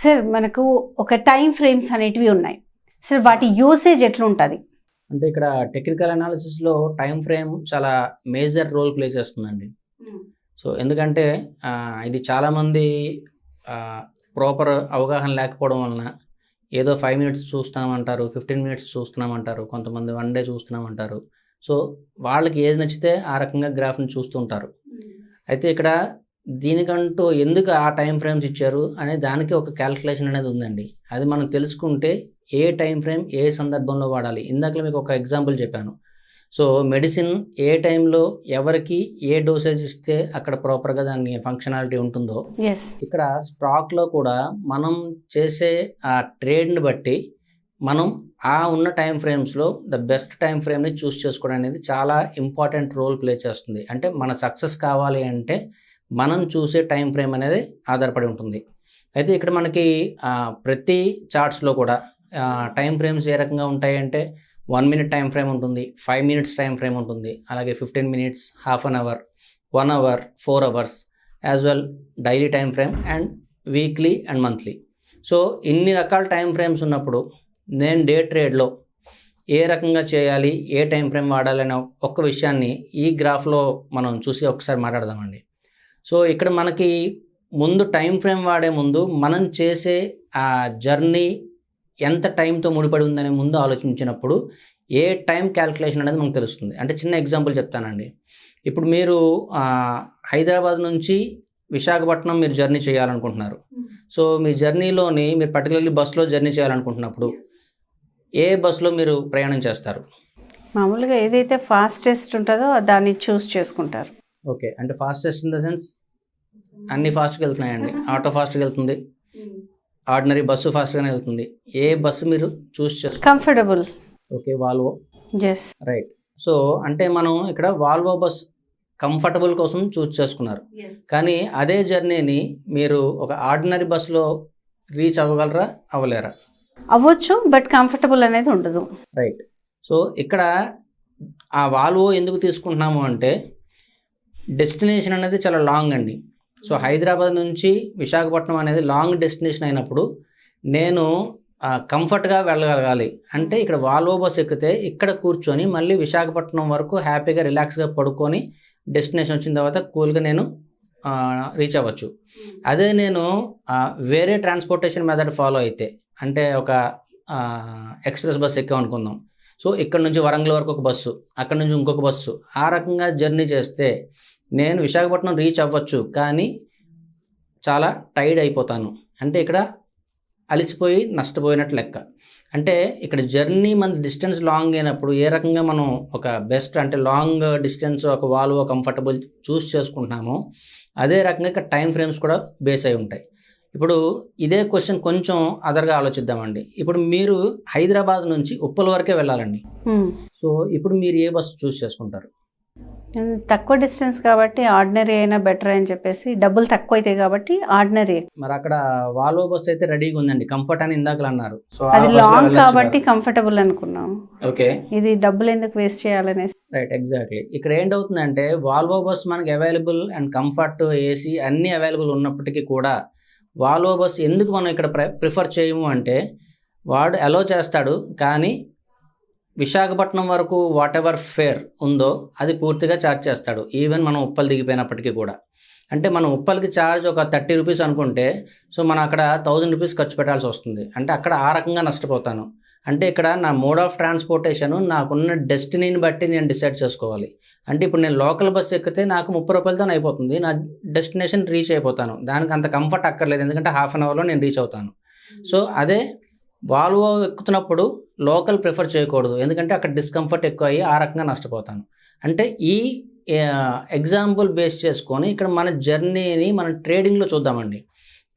Sir మనకు ఒక time frames అనేటివి ఉన్నాయి సార్, వాటి యూసేజ్ ఎట్లా ఉంటుంది? అంటే ఇక్కడ టెక్నికల్ అనాలిసిస్లో టైం ఫ్రేమ్ చాలా మేజర్ రోల్ ప్లే చేస్తుందండి. సో ఎందుకంటే ఇది చాలామంది ప్రాపర్ అవగాహన లేకపోవడం వలన ఏదో 5 minutes చూస్తున్నామంటారు, 15 minutes చూస్తున్నామంటారు, కొంతమంది 1 day చూస్తున్నామంటారు. సో వాళ్ళకి ఏది నచ్చితే ఆ రకంగా గ్రాఫ్ని చూస్తుంటారు. అయితే ఇక్కడ దీనికంటూ ఎందుకు ఆ టైం ఫ్రేమ్స్ ఇచ్చారు అనే దానికి ఒక క్యాల్కులేషన్ అనేది ఉందండి. అది మనం తెలుసుకుంటే ఏ టైం ఫ్రేమ్ ఏ సందర్భంలో వాడాలి. ఇందాక మీకు ఒక ఎగ్జాంపుల్ చెప్పాను. సో మెడిసిన్ ఏ టైంలో ఎవరికి ఏ డోసేజ్ ఇస్తే అక్కడ ప్రాపర్గా దాని ఫంక్షనాలిటీ ఉంటుందో, ఇక్కడ స్టాక్లో కూడా మనం చేసే ఆ ట్రేడ్ని బట్టి మనం ఆ ఉన్న టైం ఫ్రేమ్స్లో ద బెస్ట్ టైం ఫ్రేమ్ని చూస్ చేసుకోవడం అనేది చాలా ఇంపార్టెంట్ రోల్ ప్లే చేస్తుంది. అంటే మన సక్సెస్ కావాలి అంటే మనం చూసే టైం ఫ్రేమ్ అనేది ఆధారపడి ఉంటుంది. అయితే ఇక్కడ మనకి ప్రతి చార్ట్స్లో కూడా టైం ఫ్రేమ్స్ ఏ రకంగా ఉంటాయి అంటే 1 minute టైం ఫ్రేమ్ ఉంటుంది, 5 minutes టైం ఫ్రేమ్ ఉంటుంది, అలాగే 15 minutes, half an hour, 1 hour, 4 hours, as well daily time frame and weekly and monthly. So ఇన్ని రకాల టైం ఫ్రేమ్స్ ఉన్నప్పుడు నేను డే ట్రేడ్లో ఏ రకంగా చేయాలి, ఏ టైం ఫ్రేమ్ వాడాలి అనే ఒక్క విషయాన్ని ఈ గ్రాఫ్లో మనం చూసి ఒకసారి మాట్లాడదామండి. సో ఇక్కడ మనకి ముందు టైం ఫ్రేమ్ వాడే ముందు మనం చేసే ఆ జర్నీ ఎంత టైంతో ముడిపడి ఉందనే ముందు ఆలోచించినప్పుడు ఏ టైం క్యాల్కులేషన్ అనేది మనకు తెలుస్తుంది. అంటే చిన్న ఎగ్జాంపుల్ చెప్తానండి. ఇప్పుడు మీరు హైదరాబాద్ నుంచి విశాఖపట్నం మీరు జర్నీ చేయాలనుకుంటున్నారు. సో మీ జర్నీలోని మీరు పర్టికులర్లీ బస్సులో జర్నీ చేయాలనుకుంటున్నప్పుడు ఏ బస్సులో మీరు ప్రయాణం చేస్తారు? మామూలుగా ఏదైతే ఫాస్టెస్ట్ ఉంటుందో దాన్ని చూస్ చేసుకుంటారు. ఓకే, అంటే ఫాస్టెస్ట్ ఇన్ ద సెన్స్ అన్ని ఫాస్ట్గా వెళ్తున్నాయండి. ఆటో ఫాస్ట్గా వెళ్తుంది, ఆర్డినరీ బస్సు ఫాస్ట్గానే వెళ్తుంది. ఏ బస్సు మీరు చూస్ చేస్తారు? Comfortable. Okay, Volvo. Yes, right. So అంటే మనం ఇక్కడ వాల్వో బస్ కంఫర్టబుల్ కోసం చూస్ చేసుకున్నారు. కానీ అదే జర్నీని మీరు ఒక ఆర్డినరీ బస్సులో రీచ్ అవ్వగలరా, అవ్వలేరా? అవ్వచ్చు, బట్ కంఫర్టబుల్ అనేది ఉండదు. రైట్. సో ఇక్కడ ఆ వాల్వో ఎందుకు తీసుకుంటున్నాము అంటే డెస్టినేషన్ అనేది చాలా లాంగ్ అండి. సో హైదరాబాద్ నుంచి విశాఖపట్నం అనేది లాంగ్ డెస్టినేషన్ అయినప్పుడు నేను కంఫర్ట్గా వెళ్ళగలగాలి అంటే ఇక్కడ వాల్వో బస్ ఎక్కితే ఇక్కడ కూర్చొని మళ్ళీ విశాఖపట్నం వరకు హ్యాపీగా రిలాక్స్గా పడుకొని డెస్టినేషన్ వచ్చిన తర్వాత కూల్గా నేను రీచ్ అవ్వచ్చు. అదే నేను వేరే ట్రాన్స్పోర్టేషన్ మెథడ్ ఫాలో అయితే అంటే ఒక ఎక్స్ప్రెస్ బస్ ఎక్కామనుకుందాం. సో ఇక్కడ నుంచి వరంగల్ వరకు ఒక బస్సు, అక్కడ నుంచి ఇంకొక బస్సు, ఆ రకంగా జర్నీ చేస్తే నేను విశాఖపట్నం రీచ్ అవ్వచ్చు, కానీ చాలా టైర్డ్ అయిపోతాను. అంటే ఇక్కడ అలిసిపోయి నష్టపోయినట్లు లెక్క. అంటే ఇక్కడ జర్నీ మన డిస్టెన్స్ లాంగ్ అయినప్పుడు ఏ రకంగా మనం ఒక బెస్ట్ అంటే లాంగ్ డిస్టెన్స్ ఒక వాల్వో కంఫర్టబుల్ చూస్ చేసుకుంటున్నామో అదే రకంగా ఇక్కడ టైం ఫ్రేమ్స్ కూడా బేస్ అయి ఉంటాయి. ఇప్పుడు ఇదే క్వశ్చన్ కొంచెం అదర్గా ఆలోచిద్దామండి. ఇప్పుడు మీరు హైదరాబాద్ నుంచి ఉప్పల్ వరకే వెళ్ళాలండి. సో ఇప్పుడు మీరు ఏ బస్సు చూస్ చేసుకుంటారు? తక్కువ డిస్టెన్స్ కాబట్టి ఆర్డినరీ అయినా బెటర్ అని చెప్పేసి, డబ్బులు తక్కువ అవుతాయి కాబట్టి ఆర్డినరీ. మరి అక్కడ వాల్వో బస్ అయితే రెడీగా ఉందండి, కంఫర్ట్ అని ఇందాక అన్నారు. సో అది లాంగ్ కాబట్టి కంఫర్టబుల్ అనుకున్నాం. ఓకే, ఇది డబ్బులు ఎందుకు వేస్ట్ చేయాలనేసి. Right, exactly. ఇక్కడ ఏంటవుతుందంటే వాల్వో బస్ మనకి అవైలబుల్ అండ్ కంఫర్ట్, ఏసీ అన్నీ అవైలబుల్ ఉన్నప్పటికీ కూడా వాల్వో బస్ ఎందుకు మనం ఇక్కడ ప్రిఫర్ చేయము అంటే వాడు అలో చేస్తాడు, కానీ విశాఖపట్నం వరకు వాట్ ఎవర్ ఫేర్ ఉందో అది పూర్తిగా ఛార్జ్ చేస్తాడు, ఈవెన్ మనం ఉప్పల్ దిగిపోయినప్పటికీ కూడా. అంటే మనం ఉప్పల్కి ఛార్జ్ ఒక 30 rupees అనుకుంటే సో మనం అక్కడ 1000 rupees ఖర్చు పెట్టాల్సి వస్తుంది. అంటే అక్కడ ఆ రకంగా నష్టపోతాను. అంటే ఇక్కడ నా మోడ్ ఆఫ్ ట్రాన్స్పోర్టేషన్ నాకున్న డెస్టినీని బట్టి నేను డిసైడ్ చేసుకోవాలి. అంటే ఇప్పుడు నేను లోకల్ బస్ ఎక్కితే నాకు 30 రూపాయలతో అయిపోతుంది, నా డెస్టినేషన్ రీచ్ అయిపోతాను. దానికి అంత కంఫర్ట్ అక్కర్లేదు, ఎందుకంటే హాఫ్ అన్ అవర్లో నేను రీచ్ అవుతాను. సో అదే వాల్వో ఎక్కుతున్నప్పుడు లోకల్ ప్రిఫర్ చేయకూడదు, ఎందుకంటే అక్కడ డిస్కంఫర్ట్ ఎక్కువ అయ్యి ఆ రకంగా నష్టపోతాను. అంటే ఈ ఎగ్జాంపుల్ బేస్ చేసుకొని ఇక్కడ మన జర్నీని మనం ట్రేడింగ్లో చూద్దామండి.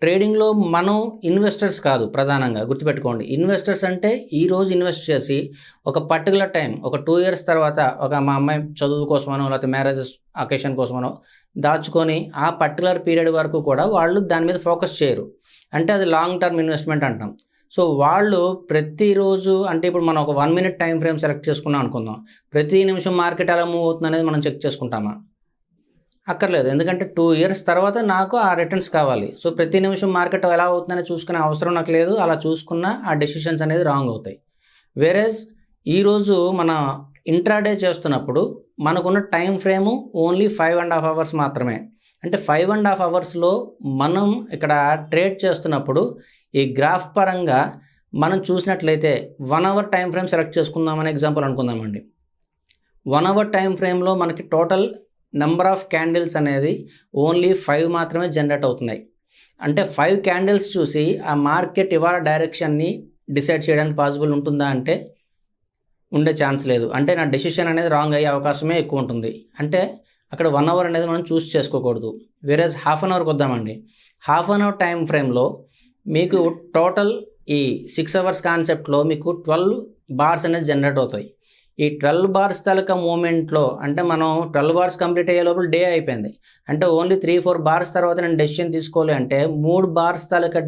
ట్రేడింగ్లో మనం ఇన్వెస్టర్స్ కాదు, ప్రధానంగా గుర్తుపెట్టుకోండి. ఇన్వెస్టర్స్ అంటే ఈరోజు ఇన్వెస్ట్ చేసి ఒక పర్టికులర్ టైం ఒక 2 years తర్వాత ఒక మా అమ్మాయి చదువు కోసమనో లేకపోతే మ్యారేజెస్ అకేషన్ కోసమనో దాచుకొని ఆ పర్టికులర్ పీరియడ్ వరకు కూడా వాళ్ళు దాని మీద ఫోకస్ చేయరు. అంటే అది లాంగ్ టర్మ్ ఇన్వెస్ట్మెంట్ అంటాం. సో వాళ్ళు ప్రతిరోజు అంటే ఇప్పుడు మనం ఒక 1 minute టైం ఫ్రేమ్ సెలెక్ట్ చేసుకున్నాం అనుకుందాం, ప్రతి నిమిషం మార్కెట్ ఎలా మూవ్ అవుతుంది అనేది మనం చెక్ చేసుకుంటామా? అక్కర్లేదు, ఎందుకంటే 2 years తర్వాత నాకు ఆ రిటర్న్స్ కావాలి. సో ప్రతి నిమిషం మార్కెట్ ఎలా అవుతుందని చూసుకునే అవసరం నాకు లేదు. అలా చూసుకున్న ఆ డెసిషన్స్ అనేది రాంగ్ అవుతాయి. వేరేస్ ఈరోజు మన ఇంట్రాడే చేస్తున్నప్పుడు మనకున్న టైం ఫ్రేము ఓన్లీ 5.5 hours మాత్రమే. అంటే 5.5 hours మనం ఇక్కడ ట్రేడ్ చేస్తున్నప్పుడు ఈ గ్రాఫ్ పరంగా మనం చూసినట్లయితే 1 hour టైం ఫ్రేమ్ సెలెక్ట్ చేసుకుందామని ఎగ్జాంపుల్ అనుకుందామండి. 1 hour టైం ఫ్రేమ్లో మనకి టోటల్ నెంబర్ ఆఫ్ క్యాండిల్స్ అనేది ఓన్లీ 5 మాత్రమే జనరేట్ అవుతున్నాయి. అంటే 5 క్యాండిల్స్ చూసి ఆ మార్కెట్ ఇవాళ డైరెక్షన్ని డిసైడ్ చేయడానికి పాసిబుల్ ఉంటుందా అంటే ఉండే ఛాన్స్ లేదు. అంటే నా డెసిషన్ అనేది రాంగ్ అయ్యే అవకాశమే ఎక్కువ ఉంటుంది. అంటే అక్కడ 1 hour అనేది మనం చూస్ చేసుకోకూడదు. వేరేజ్ హాఫ్ అన్ అవర్కి వద్దామండి. హాఫ్ అన్ అవర్ టైం ఫ్రేమ్లో మీకు టోటల్ ఈ 6 hours కాన్సెప్ట్లో మీకు 12 bars అనేది జనరేట్ అవుతాయి. ఈ 12 bars తాలూకా మూమెంట్లో అంటే మనం 12 bars కంప్లీట్ అయ్యే లోపల డే అయిపోయింది. అంటే ఓన్లీ 3-4 bars తర్వాత నేను డెసిషన్ తీసుకోవాలి అంటే 3 bars తాలూకా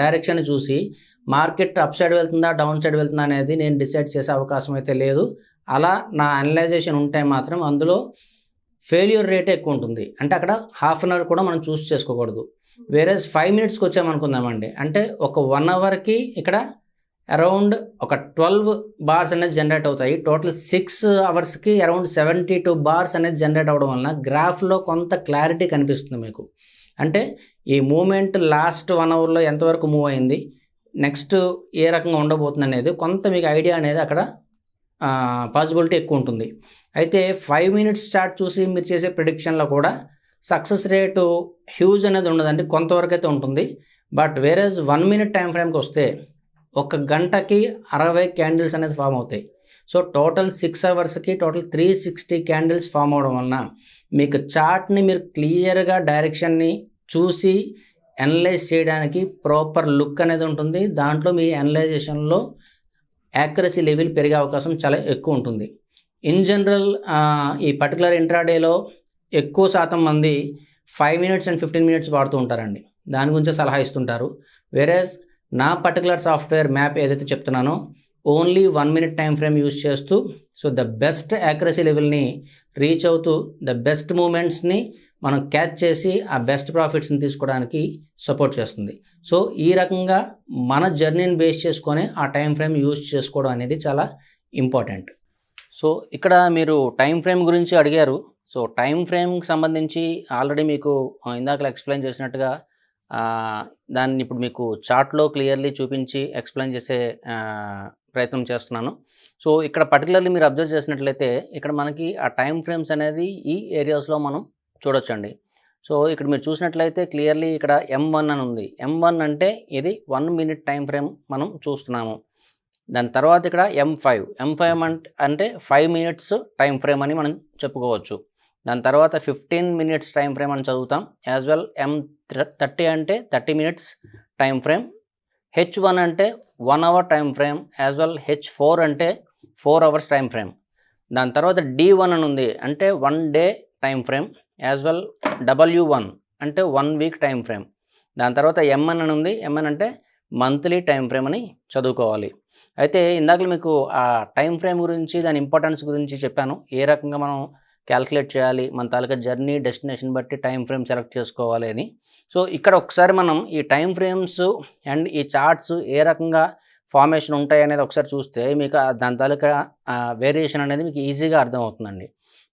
డైరెక్షన్ చూసి మార్కెట్ అప్ సైడ్ వెళ్తుందా డౌన్ సైడ్ వెళ్తుందా అనేది నేను డిసైడ్ చేసే అవకాశం అయితే లేదు. అలా నా అనలైజేషన్ ఉంటే మాత్రం అందులో ఫెయిల్యూర్ రేటే ఎక్కువ ఉంటుంది. అంటే అక్కడ హాఫ్ అన్ అవర్ కూడా మనం చూస్ చేసుకోకూడదు. వేరేజ్ 5 minutesకి వచ్చామనుకుందామండి. అంటే ఒక 1 hourకి ఇక్కడ అరౌండ్ ఒక 12 bars అనేది జనరేట్ అవుతాయి. టోటల్ 6 hours అరౌండ్ 72 bars అనేది జనరేట్ అవ్వడం వలన గ్రాఫ్లో కొంత క్లారిటీ కనిపిస్తుంది మీకు. అంటే ఈ మూమెంట్ లాస్ట్ 1 hourలో ఎంతవరకు మూవ్ అయింది, నెక్స్ట్ ఏ రకంగా ఉండబోతుంది అనేది కొంత మీకు ఐడియా అనేది అక్కడ పాసిబిలిటీ ఎక్కువ ఉంటుంది. అయితే 5 minutes చార్ట్ చూసి మీరు చేసే ప్రిడిక్షన్లో కూడా సక్సెస్ రేటు హ్యూజ్ అనేది ఉండదండి, కొంతవరకు అయితే ఉంటుంది. బట్ వేరేజ్ 1 minute టైం ఫ్రేమ్కి వస్తే 1 గంటకి 60 క్యాండిల్స్ అనేది ఫామ్ అవుతాయి. So total 6 hours total 360 candles form అవడం వలన మీకు చార్ట్ని మీరు క్లియర్గా డైరెక్షన్ని చూసి అనలైజ్ చేయడానికి ప్రాపర్ లుక్ అనేది ఉంటుంది. దాంట్లో మీ అనలైజేషన్లో యాక్యురసీ లెవెల్ పెరిగే అవకాశం చాలా ఎక్కువ ఉంటుంది. ఇన్ జనరల్ ఈ పర్టికులర్ ఇంట్రాడేలో ఎక్కువ శాతం మంది 5 minutes and 15 minutes వాడుతూ ఉంటారండి. దాని గురించి సలహా ఇస్తుంటారు. వేరేజ్ నా పర్టికులర్ సాఫ్ట్వేర్ మ్యాప్ ఏదైతే చెప్తున్నానో only 1 minute time frame use చేస్తూ సో ద బెస్ట్ యాక్యురసీ లెవెల్ని రీచ్ అవుతూ ద బెస్ట్ మూమెంట్స్ని మనం క్యాచ్ చేసి ఆ బెస్ట్ ప్రాఫిట్స్ని తీసుకోవడానికి సపోర్ట్ చేస్తుంది. సో ఈ రకంగా మన జర్నీని బేస్ చేసుకొని ఆ టైం ఫ్రేమ్ యూజ్ చేసుకోవడం అనేది చాలా ఇంపార్టెంట్. సో ఇక్కడ మీరు టైం ఫ్రేమ్ గురించి అడిగారు. సో టైం ఫ్రేమ్కి సంబంధించి ఆల్రెడీ మీకు ఇందాక ఎక్స్ప్లెయిన్ చేసినట్టుగా దాన్ని ఇప్పుడు మీకు చార్ట్లో క్లియర్లీ చూపించి ఎక్స్ప్లెయిన్ చేసే ప్రయత్నం చేస్తున్నాను. సో ఇక్కడ పర్టికులర్లీ మీరు అబ్జర్వ్ చేసినట్లయితే ఇక్కడ మనకి ఆ టైం ఫ్రేమ్స్ అనేది ఈ ఏరియాస్లో మనం చూడొచ్చండి. సో ఇక్కడ మీరు చూసినట్లయితే క్లియర్లీ ఇక్కడ M1 అని ఉంది. M1 అంటే ఇది 1 minute టైం ఫ్రేమ్ మనం చూస్తున్నాము. దాని తర్వాత ఇక్కడ M5 అంటే 5 minutes టైం ఫ్రేమ్ అని మనం చెప్పుకోవచ్చు. దాని తర్వాత 15 minutes టైం ఫ్రేమ్ అని చదువుతాం. యాజ్ వెల్ M30 అంటే 30 minutes టైం ఫ్రేమ్. H1 అంటే 1 hour time frame. As well H4 అంటే 4 hours టైం ఫ్రేమ్. దాని తర్వాత D1 అని ఉంది అంటే 1 day time frame. As well W1 అంటే 1 week టైం ఫ్రేమ్. దాని తర్వాత MN అని ఉంది. MN అంటే మంత్లీ టైం ఫ్రేమ్ అని చదువుకోవాలి. అయితే ఇందాక మీకు ఆ టైం ఫ్రేమ్ గురించి దాని ఇంపార్టెన్స్ గురించి చెప్పాను. ఏ రకంగా మనం క్యాల్కులేట్ చేయాలి, మన తాలూకా జర్నీ డెస్టినేషన్ బట్టి టైం ఫ్రేమ్ సెలెక్ట్ చేసుకోవాలి అని. సో ఇక్కడ ఒకసారి మనం ఈ టైం ఫ్రేమ్స్ అండ్ ఈ చార్ట్స్ ఏ రకంగా ఫార్మేషన్ ఉంటాయి అనేది ఒకసారి చూస్తే మీకు దాని తాలూకా వేరియేషన్ అనేది మీకు ఈజీగా అర్థమవుతుందండి.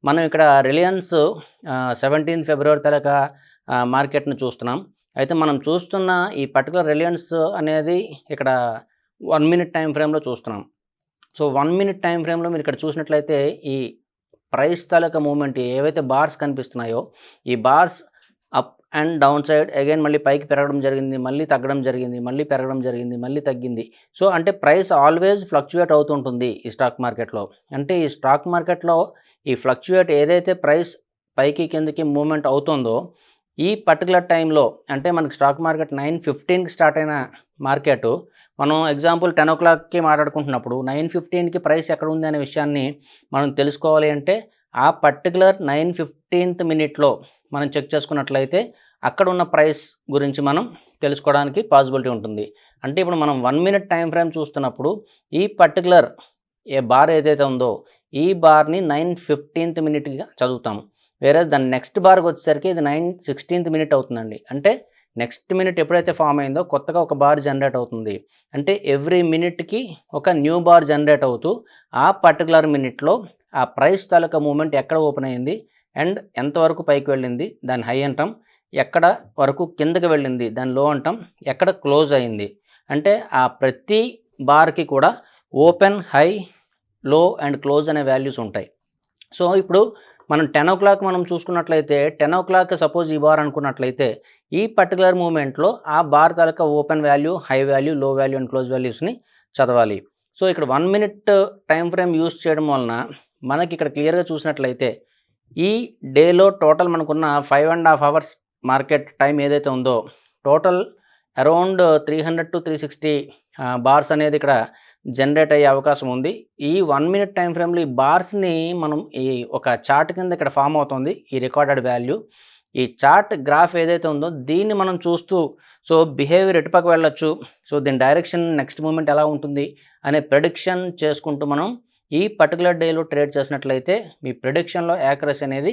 మనం ఇక్కడ రిలయన్స్ 17 February తాలూకా మార్కెట్ను చూస్తున్నాం. అయితే మనం చూస్తున్న ఈ పర్టికులర్ రిలయన్స్ అనేది ఇక్కడ 1 minute టైం ఫ్రేమ్లో చూస్తున్నాం. సో 1 minute టైం ఫ్రేమ్లో మీరు ఇక్కడ చూసినట్లయితే ఈ ప్రైస్ తాలూకా మూమెంట్ ఏవైతే బార్స్ కనిపిస్తున్నాయో ఈ bars up and down side again మళ్ళీ పైకి పెరగడం జరిగింది, మళ్ళీ తగ్గడం జరిగింది, మళ్ళీ పెరగడం జరిగింది, మళ్ళీ తగ్గింది. సో అంటే ప్రైస్ ఆల్వేస్ ఫ్లక్చుయేట్ అవుతుంటుంది ఈ స్టాక్ మార్కెట్లో. అంటే ఈ స్టాక్ మార్కెట్లో ఈ ఫ్లక్చుయేట్ ఏదైతే ప్రైస్ పైకి కిందకి మూమెంట్ అవుతుందో ఈ పర్టికులర్ టైంలో అంటే మనకి స్టాక్ మార్కెట్ 9:15కి స్టార్ట్ అయిన మార్కెట్ మనం ఎగ్జాంపుల్ 10 o'clockకి మాట్లాడుకుంటున్నప్పుడు 9:15కి ప్రైస్ ఎక్కడ ఉంది అనే విషయాన్ని మనం తెలుసుకోవాలి అంటే ఆ పర్టికులర్ 9:15th minute మనం చెక్ చేసుకున్నట్లయితే అక్కడ ఉన్న ప్రైస్ గురించి మనం తెలుసుకోవడానికి పాసిబిలిటీ ఉంటుంది. అంటే ఇప్పుడు మనం 1 minute టైం ఫ్రేమ్ చూస్తున్నప్పుడు ఈ పర్టికులర్ ఏ బార్ ఏదైతే ఉందో ఈ బార్ని 9:15th minuteగా చదువుతాము. వేరే దాని నెక్స్ట్ బార్కి వచ్చేసరికి ఇది 9/16th మినిట్ అవుతుందండి. అంటే నెక్స్ట్ మినిట్ ఎప్పుడైతే ఫామ్ అయిందో కొత్తగా ఒక బార్ జనరేట్ అవుతుంది. అంటే ఎవ్రీ మినిట్కి ఒక న్యూ బార్ జనరేట్ అవుతూ ఆ పర్టికులర్ మినిట్లో ఆ ప్రైస్ తాలూకా మూమెంట్ ఎక్కడ ఓపెన్ అయింది అండ్ ఎంతవరకు పైకి వెళ్ళింది దాని హై అంటాం, ఎక్కడ వరకు కిందకి వెళ్ళింది దాని లో అంటాం, ఎక్కడ క్లోజ్ అయింది. అంటే ఆ ప్రతి బార్కి కూడా ఓపెన్, హై, లో అండ్ క్లోజ్ అనే వాల్యూస్ ఉంటాయి. సో ఇప్పుడు మనం 10 o'clock మనం చూసుకున్నట్లయితే 10 o'clock సపోజ్ ఈ బార్ అనుకున్నట్లయితే ఈ పర్టికులర్ మూమెంట్లో ఆ బార్ తాలూకా ఓపెన్ వాల్యూ, హై వాల్యూ, లో వాల్యూ అండ్ క్లోజ్ వాల్యూస్ని చదవాలి. సో ఇక్కడ 1 minute టైం ఫ్రేమ్ యూస్ చేయడం వలన మనకి ఇక్కడ క్లియర్గా చూసినట్లయితే ఈ డేలో టోటల్ మనకున్న 5.5 hours మార్కెట్ టైం ఏదైతే ఉందో టోటల్ అరౌండ్ 300 to 360 బార్స్ అనేది ఇక్కడ జనరేట్ అయ్యే అవకాశం ఉంది. ఈ 1 minute టైం ఫ్రేమ్లో ఈ బార్స్ని మనం ఈ ఒక చార్ట్ కింద ఇక్కడ ఫామ్ అవుతుంది ఈ రికార్డెడ్ వాల్యూ. ఈ చార్ట్ గ్రాఫ్ ఏదైతే ఉందో దీన్ని మనం చూస్తూ సో బిహేవియర్ ఎటుపక్క వెళ్ళొచ్చు, సో దీని డైరెక్షన్ నెక్స్ట్ మూమెంట్ ఎలా ఉంటుంది అనే ప్రెడిక్షన్ చేసుకుంటూ మనం ఈ పర్టికులర్ డేలో ట్రేడ్ చేసినట్లయితే మీ ప్రెడిక్షన్లో యాక్యురసీ అనేది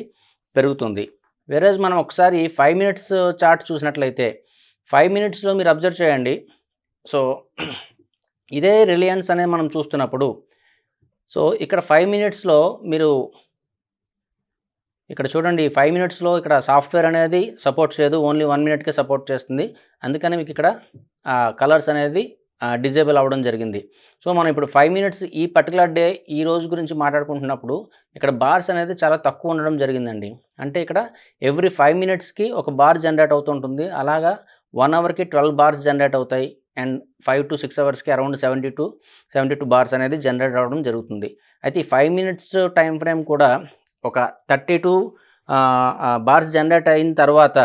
పెరుగుతుంది. వేరేజ్ మనం ఒకసారి 5 minutes చార్ట్ చూసినట్లయితే 5 minutesలో మీరు అబ్జర్వ్ చేయండి. సో ఇదే రిలయన్స్ అనేది మనం చూస్తున్నప్పుడు సో ఇక్కడ 5 minutesలో మీరు ఇక్కడ చూడండి 5 minutesలో ఇక్కడ సాఫ్ట్వేర్ అనేది సపోర్ట్ చేయదు, ఓన్లీ 1 minuteకే సపోర్ట్ చేస్తుంది. అందుకని మీకు ఇక్కడ కలర్స్ అనేది డిజేబుల్ అవ్వడం జరిగింది. సో మనం ఇప్పుడు 5 minutes ఈ పర్టికులర్ డే ఈ రోజు గురించి మాట్లాడుకుంటున్నప్పుడు ఇక్కడ బార్స్ అనేది చాలా తక్కువ ఉండడం జరిగిందండి. అంటే ఇక్కడ ఎవ్రీ 5 minutesకి ఒక బార్ జనరేట్ అవుతుంటుంది. అలాగా 1 hourకి 12 బార్స్ జనరేట్ అవుతాయి and 5 to 6 hours around 72 bars అనేది జనరేట్ అవ్వడం జరుగుతుంది. అయితే ఈ 5 minutes టైం ఫ్రేమ్ కూడా ఒక 32 బార్స్ జనరేట్ అయిన తర్వాత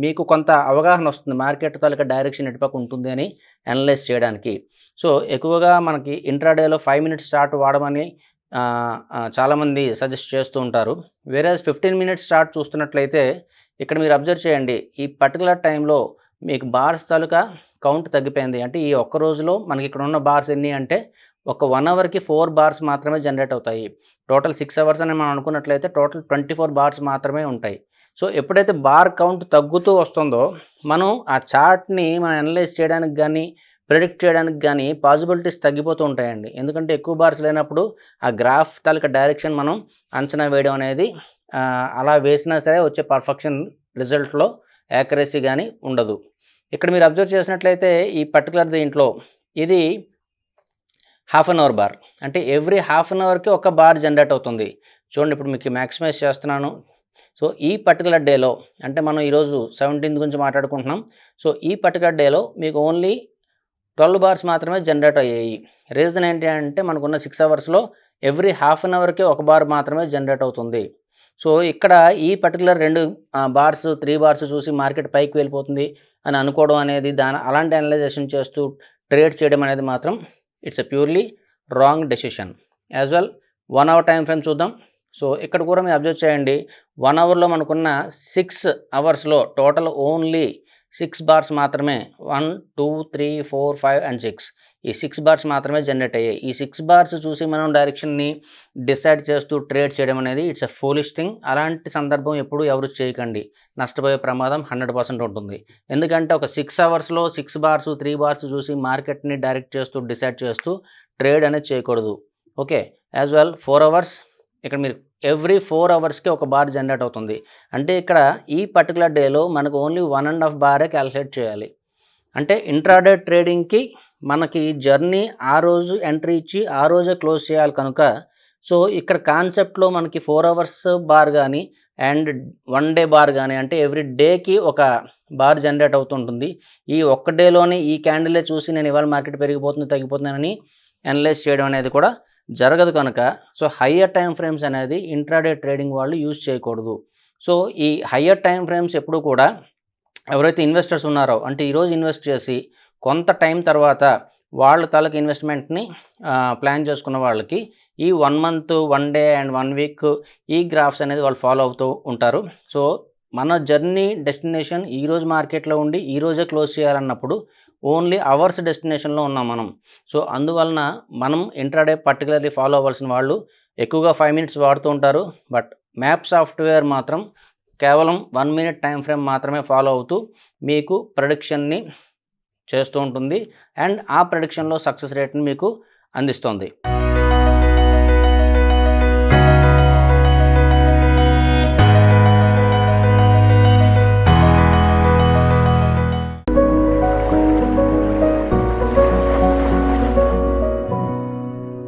మీకు కొంత అవగాహన వస్తుంది మార్కెట్ తాలూకా డైరెక్షన్ ఎటుపక్క ఉంటుంది అని అనలైజ్ చేయడానికి. సో ఎక్కువగా మనకి ఇంట్రాడేలో 5 minutes చార్ట్ వాడమని చాలామంది సజెస్ట్ చేస్తూ ఉంటారు. వేరే 15 minutes చార్ట్ చూస్తున్నట్లయితే ఇక్కడ మీరు అబ్జర్వ్ చేయండి ఈ పర్టికులర్ టైంలో మీకు బార్స్ తాలూకా కౌంట్ తగ్గిపోయింది. అంటే ఈ ఒక్క రోజులో మనకి ఇక్కడ ఉన్న బార్స్ ఎన్ని అంటే ఒక 1 hourకి 4 బార్స్ మాత్రమే జనరేట్ అవుతాయి. టోటల్ 6 hours అని మనం అనుకున్నట్లయితే టోటల్ 24 బార్స్ మాత్రమే ఉంటాయి. సో ఎప్పుడైతే బార్ కౌంట్ తగ్గుతూ వస్తుందో మనం ఆ చార్ట్ని మనం అనలైజ్ చేయడానికి కానీ ప్రిడిక్ట్ చేయడానికి కానీ పాసిబిలిటీస్ తగ్గిపోతూ ఉంటాయండి. ఎందుకంటే ఎక్కువ బార్స్ లేనప్పుడు ఆ గ్రాఫ్ తాలూకా డైరెక్షన్ మనం అంచనా వేయడం అనేది అలా వేసినా సరే వచ్చే పర్ఫెక్షన్ రిజల్ట్లో యాక్యురసీ కానీ ఉండదు. ఇక్కడ మీరు అబ్జర్వ్ చేసినట్లయితే ఈ పర్టికులర్ దీంట్లో ఇది ½ an hour బార్, అంటే ఎవ్రీ ½ an hourకి ఒక బార్ జనరేట్ అవుతుంది. చూడండి ఇప్పుడు మీకు మ్యాక్సిమైజ్ చేస్తున్నాను. సో ఈ పర్టికులర్ డేలో అంటే మనం ఈరోజు 17th గురించి మాట్లాడుకుంటున్నాం. సో ఈ పర్టికులర్ డేలో మీకు ఓన్లీ 12 బార్స్ మాత్రమే జనరేట్ అయ్యాయి. రీజన్ ఏంటి అంటే మనకున్న 6 hours ఎవ్రీ ½ an hourకి ఒక బార్ మాత్రమే జనరేట్ అవుతుంది. సో ఇక్కడ ఈ పర్టికులర్ 2 బార్స్ 3 బార్స్ చూసి మార్కెట్ పైకి వెళ్ళిపోతుంది అని అనుకోవడం అనేది అలాంటి అనలైజేషన్ చేస్తూ ట్రేడ్ చేయడం అనేది మాత్రం it's a purely wrong decision. As well 1 hour time frame చూద్దాం. సో ఇక్కడ కూడా మీరు అబ్జర్వ్ చేయండి 1 hourలో మనకున్న 6 hours టోటల్ ఓన్లీ 6 బార్స్ మాత్రమే 1 2 3 4 5 and 6 ఈ 6 బార్స్ మాత్రమే జనరేట్ అయ్యాయి. ఈ 6 బార్స్ చూసి మనం డైరెక్షన్ని డిసైడ్ చేస్తూ ట్రేడ్ చేయడం అనేది ఇట్స్ ఎ ఫూలిష్ థింగ్. అలాంటి సందర్భం ఎప్పుడు ఎవరు చేయకండి, నష్టపోయే ప్రమాదం 100% ఉంటుంది. ఎందుకంటే ఒక 6 hours 6 బార్స్ 3 బార్స్ చూసి మార్కెట్ని డైరెక్ట్ చేస్తూ డిసైడ్ చేస్తూ ట్రేడ్ అనేది చేయకూడదు. ఓకే, యాజ్ వెల్ 4 hours ఇక్కడ మీరు ఎవ్రీ 4 hours ఒక బార్ జనరేట్ అవుతుంది. అంటే ఇక్కడ ఈ పర్టికులర్ డేలో మనకు ఓన్లీ 1.5 బారే క్యాలిక్యులేట్ చేయాలి. అంటే ఇంట్రాడే ట్రేడింగ్కి మనకి జర్నీ ఆ రోజు ఎంట్రీ ఇచ్చి ఆ రోజే క్లోజ్ చేయాలి కనుక సో ఇక్కడ కాన్సెప్ట్లో మనకి 4 hours బార్ కానీ అండ్ 1 day బార్ కానీ అంటే ఎవ్రీ డేకి ఒక బార్ జనరేట్ అవుతుంటుంది. ఈ ఒక్క డేలోనే ఈ క్యాండిలే చూసి నేను ఇవాళ మార్కెట్ పెరిగిపోతుంది తగ్గిపోతుందని అనలైజ్ చేయడం అనేది కూడా జరగదు కనుక సో హయ్యర్ టైం ఫ్రేమ్స్ అనేది ఇంట్రాడే ట్రేడింగ్ వాళ్ళు యూజ్ చేయకూడదు. సో ఈ హయ్యర్ టైం ఫ్రేమ్స్ ఎప్పుడు కూడా ఎవరైతే ఇన్వెస్టర్స్ ఉన్నారో అంటే ఈరోజు ఇన్వెస్ట్ చేసి కొంత టైం తర్వాత వాళ్ళ తాలూకు ఇన్వెస్ట్మెంట్ని ప్లాన్ చేసుకున్న వాళ్ళకి ఈ 1 month 1 day అండ్ 1 week ఈ గ్రాఫ్స్ అనేది వాళ్ళు ఫాలో అవుతూ ఉంటారు. సో మన జర్నీ డెస్టినేషన్ ఈరోజు మార్కెట్లో ఉండి ఈరోజే క్లోజ్ చేయాలన్నప్పుడు ఓన్లీ అవర్స్ డెస్టినేషన్లో ఉన్నాం మనం. సో అందువలన మనం ఇంట్రాడే పర్టికులర్లీ ఫాలో అవ్వాల్సిన వాళ్ళు ఎక్కువగా 5 minutes వాడుతూ ఉంటారు. బట్ మ్యాప్ సాఫ్ట్వేర్ మాత్రం కేవలం 1 మినిట్ టైం ఫ్రేమ్ మాత్రమే ఫాలో అవుతూ మీకు ప్రెడిక్షన్ని చేస్తూ ఉంటుంది అండ్ ఆ ప్రెడిక్షన్లో సక్సెస్ రేట్ని మీకు అందిస్తుంది.